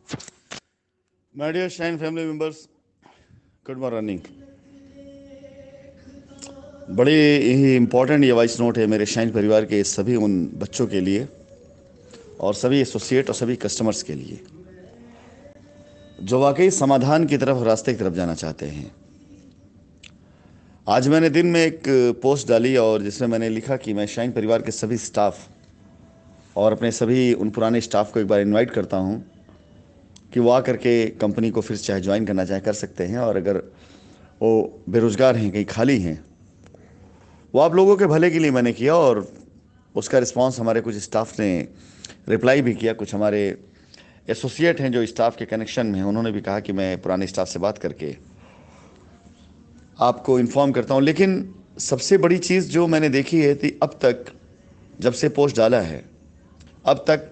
My dear shine family members, good morning. बड़ी ही important ये वॉइस नोट है मेरे शाइन परिवार के सभी उन बच्चों के लिए और सभी एसोसिएट और सभी कस्टमर्स के लिए जो वाकई समाधान की तरफ, रास्ते की तरफ जाना चाहते हैं। आज मैंने दिन में एक पोस्ट डाली और जिसमें मैंने लिखा कि मैं शाइन परिवार के सभी स्टाफ और अपने सभी उन पुराने स्टाफ को एक बार इनवाइट करता हूं कि वो आकर के कंपनी को फिर चाहे ज्वाइन करना चाहे कर सकते हैं, और अगर वो बेरोज़गार हैं, कहीं खाली हैं, वो आप लोगों के भले के लिए मैंने किया। और उसका रिस्पांस हमारे कुछ स्टाफ ने रिप्लाई भी किया। कुछ हमारे एसोसिएट हैं जो स्टाफ के कनेक्शन में हैं, उन्होंने भी कहा कि मैं पुराने स्टाफ से बात करके आपको इन्फॉर्म करता हूं। लेकिन सबसे बड़ी चीज़ जो मैंने देखी है कि अब तक, जब से पोस्ट डाला है, अब तक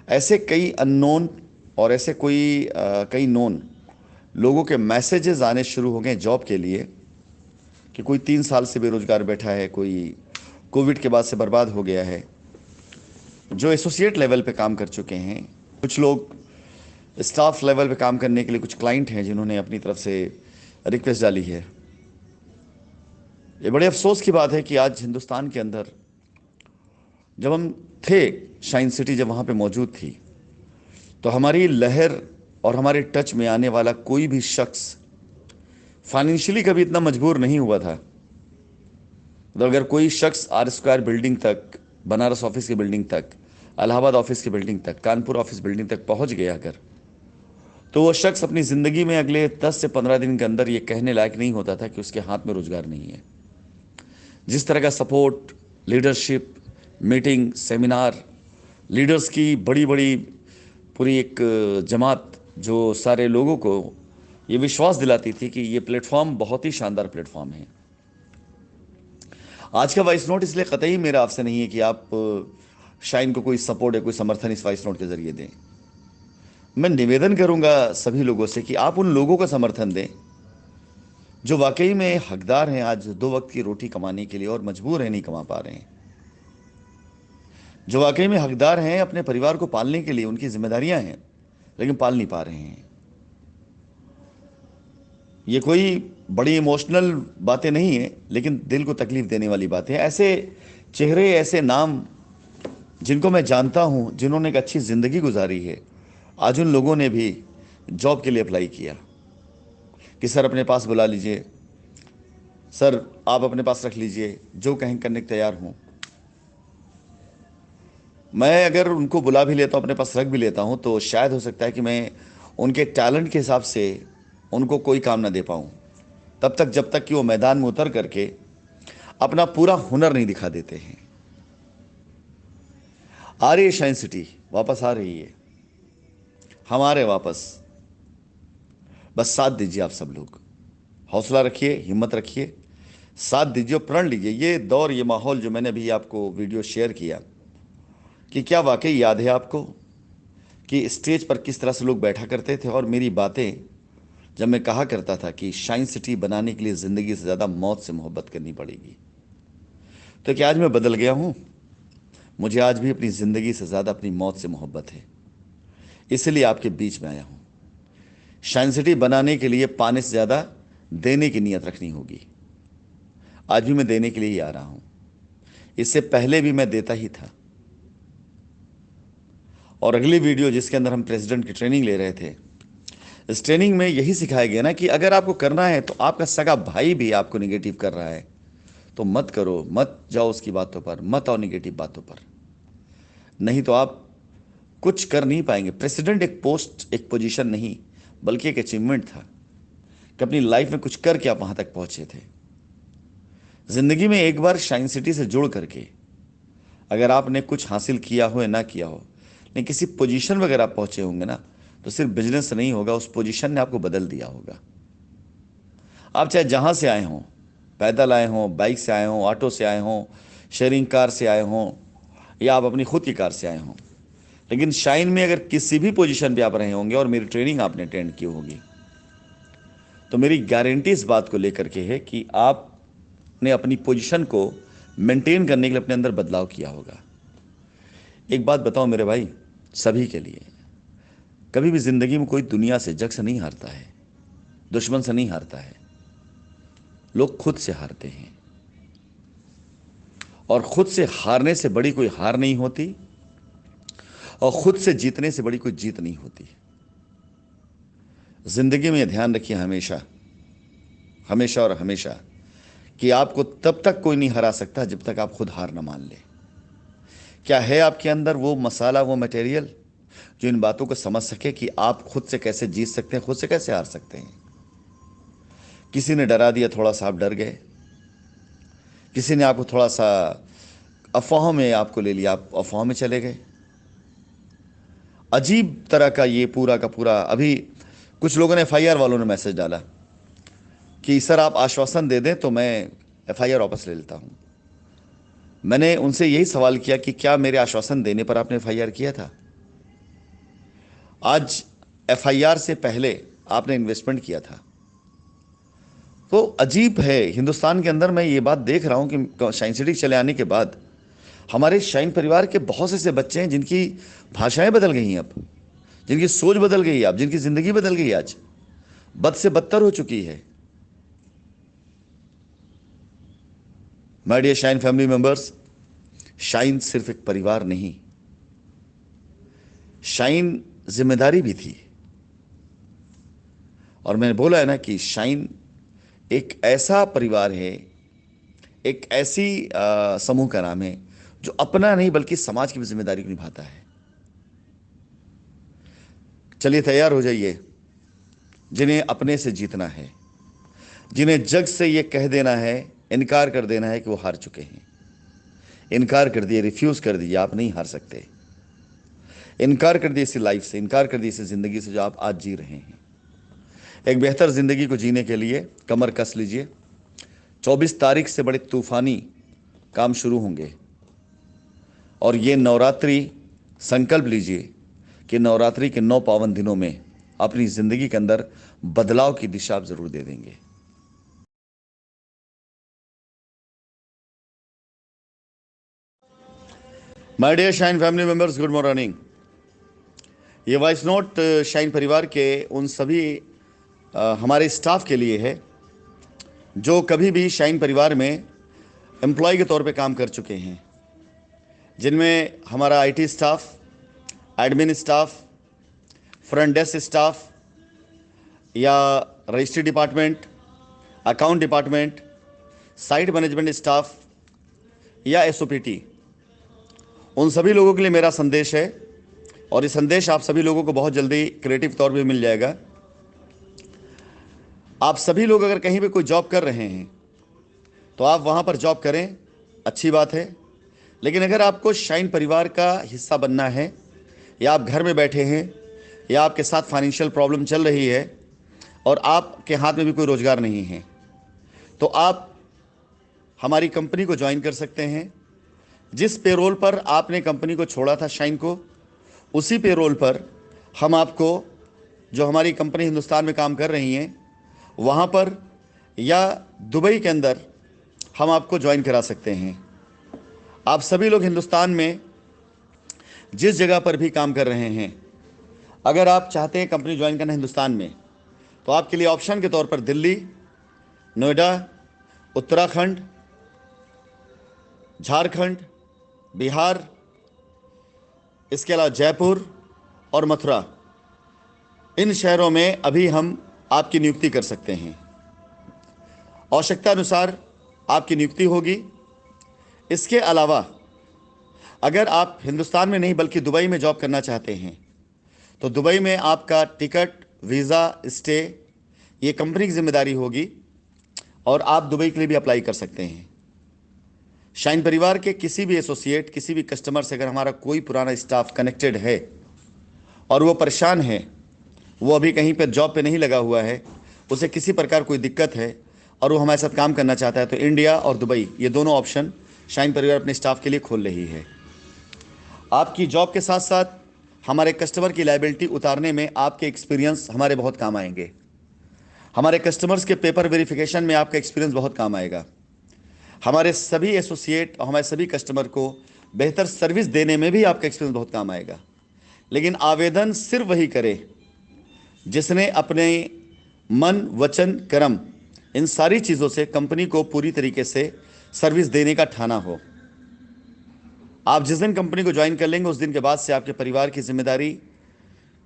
ऐसे कई अननोन और ऐसे कई नोन लोगों के मैसेजेस आने शुरू हो गए जॉब के लिए कि कोई 3 साल से बेरोजगार बैठा है, कोई कोविड के बाद से बर्बाद हो गया है, जो एसोसिएट लेवल पे काम कर चुके हैं। कुछ लोग स्टाफ लेवल पे काम करने के लिए, कुछ क्लाइंट हैं जिन्होंने अपनी तरफ से रिक्वेस्ट डाली है। ये बड़े अफसोस की बात है कि आज हिंदुस्तान के अंदर, जब हम थे, शाइन सिटी जब वहाँ पे मौजूद थी, तो हमारी लहर और हमारे टच में आने वाला कोई भी शख्स फाइनेंशियली कभी इतना मजबूर नहीं हुआ था। तो अगर कोई शख्स आर स्क्वायर बिल्डिंग तक, बनारस ऑफिस की बिल्डिंग तक, इलाहाबाद ऑफिस की बिल्डिंग तक, कानपुर ऑफिस बिल्डिंग तक पहुंच गया अगर, तो वो शख्स अपनी ज़िंदगी में अगले 10 से 15 दिन के अंदर ये कहने लायक नहीं होता था कि उसके हाथ में रोजगार नहीं है। जिस तरह का support, leadership, meeting, seminar, leaders की बड़ी बड़ी पूरी एक जमात जो सारे लोगों को ये विश्वास दिलाती थी कि ये प्लेटफॉर्म बहुत ही शानदार प्लेटफॉर्म है। आज का वॉइस नोट इसलिए कतई मेरा आपसे नहीं है कि आप शाइन को कोई सपोर्ट या कोई समर्थन इस वॉइस नोट के जरिए दें। मैं निवेदन करूंगा सभी लोगों से कि आप उन लोगों का समर्थन दें जो वाकई में हकदार हैं आज 2 वक्त की रोटी कमाने के लिए और मजबूर हैं, नहीं कमा पा रहे हैं। जो वाकई में हकदार हैं अपने परिवार को पालने के लिए, उनकी जिम्मेदारियां हैं, लेकिन पाल नहीं पा रहे हैं। ये कोई बड़ी इमोशनल बातें नहीं है, लेकिन दिल को तकलीफ देने वाली बातें हैं। ऐसे चेहरे, ऐसे नाम जिनको मैं जानता हूं, जिन्होंने एक अच्छी ज़िंदगी गुजारी है, आज उन लोगों ने भी जॉब के लिए अप्लाई किया कि सर अपने पास बुला लीजिए, सर आप अपने पास रख लीजिए, जो कहें करने को तैयार हूं। मैं अगर उनको बुला भी लेता हूं, अपने पास रख भी लेता हूं, तो शायद हो सकता है कि मैं उनके टैलेंट के हिसाब से उनको कोई काम ना दे पाऊं, तब तक जब तक कि वो मैदान में उतर करके अपना पूरा हुनर नहीं दिखा देते हैं। आ रही है शाइन सिटी, वापस आ रही है, हमारे वापस। बस साथ दीजिए, आप सब लोग हौसला रखिए, हिम्मत रखिए, साथ दीजिए, प्रण लीजिए। ये दौर, ये माहौल जो मैंने अभी आपको वीडियो शेयर किया, कि क्या वाकई याद है आपको कि स्टेज पर किस तरह से लोग बैठा करते थे और मेरी बातें, जब मैं कहा करता था कि शाइन सिटी बनाने के लिए ज़िंदगी से ज़्यादा मौत से मोहब्बत करनी पड़ेगी, तो क्या आज मैं बदल गया हूँ? मुझे आज भी अपनी ज़िंदगी से ज़्यादा अपनी मौत से मोहब्बत है, इसलिए आपके बीच में आया हूँ। शाइन सिटी बनाने के लिए पाने से ज़्यादा देने की नीयत रखनी होगी। आज भी मैं देने के लिए ही आ रहा हूँ, इससे पहले भी मैं देता ही था। और अगली वीडियो जिसके अंदर हम प्रेसिडेंट की ट्रेनिंग ले रहे थे, इस ट्रेनिंग में यही सिखाया गया ना कि अगर आपको करना है तो आपका सगा भाई भी आपको निगेटिव कर रहा है तो मत करो, मत जाओ उसकी बातों पर, मत आओ निगेटिव बातों पर, नहीं तो आप कुछ कर नहीं पाएंगे। प्रेसिडेंट एक पोस्ट, एक पोजीशन नहीं, बल्कि एक अचीवमेंट था कि अपनी लाइफ में कुछ करके आप वहां तक पहुंचे थे। जिंदगी में एक बार शाइन सिटी से जुड़ करके अगर आपने कुछ हासिल किया हो या ना किया हो, लेकिन किसी पोजीशन वगैरह आप पहुंचे होंगे ना, तो सिर्फ बिजनेस नहीं होगा, उस पोजीशन ने आपको बदल दिया होगा। आप चाहे जहां से आए हों, पैदल आए हों, बाइक से आए हों, ऑटो से आए हों, शेयरिंग कार से आए हों, या आप अपनी खुद की कार से आए हों, लेकिन शाइन में अगर किसी भी पोजीशन पे आप रहे होंगे और मेरी ट्रेनिंग आपने अटेंड की होगी, तो मेरी गारंटी इस बात को लेकर के है कि आपने अपनी पोजीशन को मेंटेन करने के लिए अपने अंदर बदलाव किया होगा। एक बात बताओ मेरे भाई, सभी के लिए, कभी भी जिंदगी में कोई दुनिया से, जग से नहीं हारता है, दुश्मन से नहीं हारता है। लोग खुद से हारते हैं, और खुद से हारने से बड़ी कोई हार नहीं होती, और खुद से जीतने से बड़ी कोई जीत नहीं होती। जिंदगी में यह ध्यान रखिए हमेशा, हमेशा और हमेशा, कि आपको तब तक कोई नहीं हरा सकता जब तक आप खुद हार ना मान ले। क्या है आपके अंदर वो मसाला, वो मटेरियल जो इन बातों को समझ सके कि आप खुद से कैसे जीत सकते हैं, खुद से कैसे हार सकते हैं। किसी ने डरा दिया, थोड़ा सा आप डर गए, किसी ने आपको थोड़ा सा अफवाहों में आपको ले लिया, आप अफवाहों में चले गए। अजीब तरह का ये पूरा का पूरा। अभी कुछ लोगों ने, एफआईआर वालों ने मैसेज डाला कि सर आप आश्वासन दे दें तो मैं एफआईआर वापस ले लेता हूं। मैंने उनसे यही सवाल किया कि क्या मेरे आश्वासन देने पर आपने एफआईआर किया था? आज एफआईआर से पहले आपने इन्वेस्टमेंट किया था। तो अजीब है हिंदुस्तान के अंदर। मैं ये बात देख रहा हूं कि शाइन सिटी चले आने के बाद हमारे शाइन परिवार के बहुत से ऐसे बच्चे हैं जिनकी भाषाएं बदल गई हैं, अब जिनकी सोच बदल गई है, अब जिनकी जिंदगी बदल गई है, आज बद से बदतर हो चुकी है। My dear shine family members, shine सिर्फ एक परिवार नहीं, शाइन जिम्मेदारी भी थी। और मैंने बोला है ना कि शाइन एक ऐसा परिवार है, एक ऐसी समूह का नाम है जो अपना नहीं बल्कि समाज की भी जिम्मेदारी को निभाता है। चलिए तैयार हो जाइए, जिन्हें अपने से जीतना है, जिन्हें जग से यह कह देना है, इनकार कर देना है कि वो हार चुके हैं। इनकार कर दिए, रिफ्यूज कर दिए, आप नहीं हार सकते। इनकार कर दिए इसी लाइफ से, इनकार कर दिए इसी जिंदगी से जो आप आज जी रहे हैं। एक बेहतर जिंदगी को जीने के लिए कमर कस लीजिए। 24 तारीख से बड़े तूफानी काम शुरू होंगे, और ये नवरात्रि संकल्प लीजिए कि नवरात्रि के 9 पावन दिनों में अपनी जिंदगी के अंदर बदलाव की दिशा आप जरूर दे देंगे। My dear shine family members, good morning. ये वॉइस नोट शाइन परिवार के उन सभी हमारे स्टाफ के लिए है जो कभी भी शाइन परिवार में एम्प्लॉय के तौर पे काम कर चुके हैं, जिनमें हमारा IT staff, admin staff, front desk staff, या registry department, account department, site management staff, या एसओपीटी। उन सभी लोगों के लिए मेरा संदेश है, और ये संदेश आप सभी लोगों को बहुत जल्दी क्रिएटिव तौर पे मिल जाएगा। आप सभी लोग अगर कहीं पे कोई जॉब कर रहे हैं तो आप वहाँ पर जॉब करें, अच्छी बात है। लेकिन अगर आपको शाइन परिवार का हिस्सा बनना है, या आप घर में बैठे हैं, या आपके साथ फाइनेंशियल प्रॉब्लम चल रही है और आपके हाथ में भी कोई रोज़गार नहीं है, तो आप हमारी कंपनी को ज्वाइन कर सकते हैं। जिस पेरोल पर आपने कंपनी को छोड़ा था शाइन को, उसी पेरोल पर हम आपको, जो हमारी कंपनी हिंदुस्तान में काम कर रही हैं वहाँ पर या दुबई के अंदर, हम आपको ज्वाइन करा सकते हैं। आप सभी लोग हिंदुस्तान में जिस जगह पर भी काम कर रहे हैं, अगर आप चाहते हैं कंपनी ज्वाइन करना हिंदुस्तान में, तो आपके लिए ऑप्शन के तौर पर दिल्ली, नोएडा, उत्तराखंड, झारखंड, बिहार, इसके अलावा जयपुर और मथुरा, इन शहरों में अभी हम आपकी नियुक्ति कर सकते हैं। आवश्यकता अनुसार आपकी नियुक्ति होगी। इसके अलावा अगर आप हिंदुस्तान में नहीं बल्कि दुबई में जॉब करना चाहते हैं, तो दुबई में आपका टिकट, वीज़ा, स्टे, ये कंपनी की जिम्मेदारी होगी, और आप दुबई के लिए भी अप्लाई कर सकते हैं। शाइन परिवार के किसी भी एसोसिएट, किसी भी कस्टमर से अगर हमारा कोई पुराना स्टाफ कनेक्टेड है और वो परेशान है, वो अभी कहीं पर जॉब पे नहीं लगा हुआ है, उसे किसी प्रकार कोई दिक्कत है और वो हमारे साथ काम करना चाहता है, तो इंडिया और दुबई, ये दोनों ऑप्शन शाइन परिवार अपने स्टाफ के लिए खोल रही है। आपकी जॉब के साथ साथ हमारे कस्टमर की लायबिलिटी उतारने में आपके एक्सपीरियंस हमारे बहुत काम आएंगे। हमारे कस्टमर्स के पेपर वेरिफिकेशन में आपका एक्सपीरियंस बहुत काम आएगा। हमारे सभी एसोसिएट और हमारे सभी कस्टमर को बेहतर सर्विस देने में भी आपका एक्सपीरियंस बहुत काम आएगा। लेकिन आवेदन सिर्फ वही करे जिसने अपने मन, वचन, कर्म, इन सारी चीज़ों से कंपनी को पूरी तरीके से सर्विस देने का ठाना हो। आप जिस दिन कंपनी को ज्वाइन कर लेंगे उस दिन के बाद से आपके परिवार की जिम्मेदारी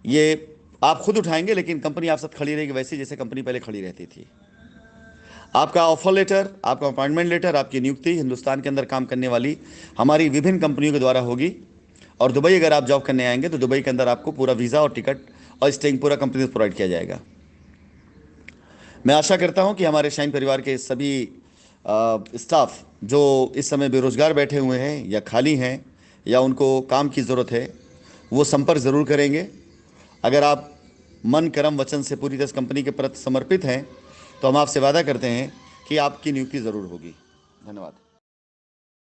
ये आप खुद उठाएंगे, लेकिन कंपनी आप साथ खड़ी रहेगी वैसे जैसे कंपनी पहले खड़ी रहती थी। आपका ऑफर लेटर, आपका अपॉइंटमेंट लेटर, आपकी नियुक्ति हिंदुस्तान के अंदर काम करने वाली हमारी विभिन्न कंपनियों के द्वारा होगी। और दुबई अगर आप जॉब करने आएंगे तो दुबई के अंदर आपको पूरा वीज़ा और टिकट और स्टेइंग पूरा कंपनी से प्रोवाइड किया जाएगा। मैं आशा करता हूं कि हमारे शाइन परिवार के सभी स्टाफ जो इस समय बेरोजगार बैठे हुए हैं या खाली हैं या उनको काम की ज़रूरत है, वो संपर्क ज़रूर करेंगे। अगर आप मन, कर्म, वचन से पूरी तरह से कंपनी के प्रति समर्पित हैं तो हम आपसे वादा करते हैं कि आपकी नियुक्ति ज़रूर होगी। धन्यवाद।